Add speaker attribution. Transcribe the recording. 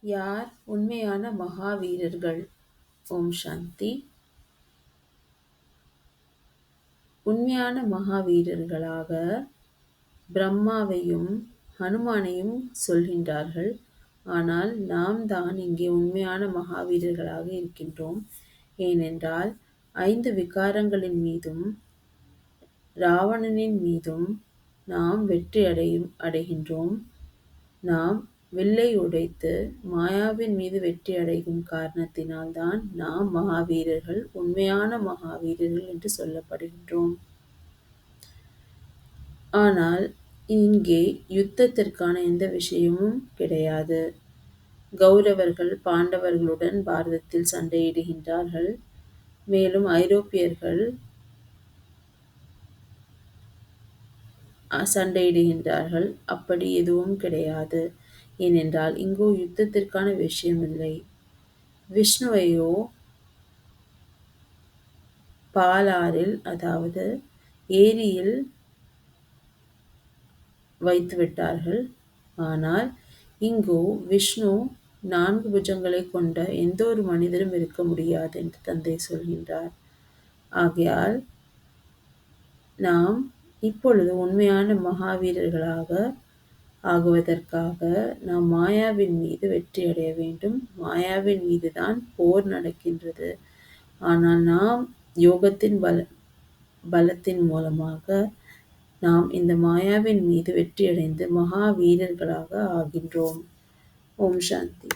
Speaker 1: யார் உண்மையான மகாவீரர்கள்? ஓம் சாந்தி. உண்மையான மகாவீரர்களாக பிரம்மாவையும் ஹனுமானையும் சொல்கின்றார்கள். ஆனால் நாம் தான் இங்கே உண்மையான மகாவீரர்களாக இருக்கின்றோம். ஏனென்றால் 5 விகாரங்களின் மீதும் ராவணனின் மீதும் நாம் வெற்றி அடைகின்றோம். நாம் வில்லை உடைத்து மாயாவின் மீது வெற்றி அடையும் காரணத்தினால்தான் நாம் மகாவீரர்கள், உண்மையான மகாவீரர்கள் என்று சொல்லப்படுகின்றோம். ஆனால் இங்கே யுத்தத்திற்கான எந்த விஷயமும் கிடையாது. கௌரவர்கள் பாண்டவர்களுடன் பாரதத்தில் சண்டையிடுகின்றார்கள். மேலும் ஐரோப்பியர்கள் சண்டையிடுகின்றார்கள். அப்படி எதுவும் கிடையாது. ஏனென்றால் இங்கோ யுத்தத்திற்கான விஷயமில்லை. விஷ்ணுவையோ பாலாறில், அதாவது ஏரியில் வைத்துவிட்டார்கள். ஆனால் இங்கோ விஷ்ணு 4 புஜங்களை கொண்ட எந்த ஒரு மனிதரும் இருக்க முடியாது என்று தந்தை சொல்கின்றார். ஆகையால் நாம் இப்பொழுது உண்மையான மகாவீரர்களாக ஆகுவதற்காக நாம் மாயாவின் மீது வெற்றி அடைய வேண்டும். மாயாவின் மீதுதான் போர் நடக்கின்றது. ஆனால் நாம் யோகத்தின் பலத்தின் மூலமாக நாம் இந்த மாயாவின் மீது வெற்றியடைந்து மகாவீரர்களாக ஆகின்றோம். ஓம் சாந்தி.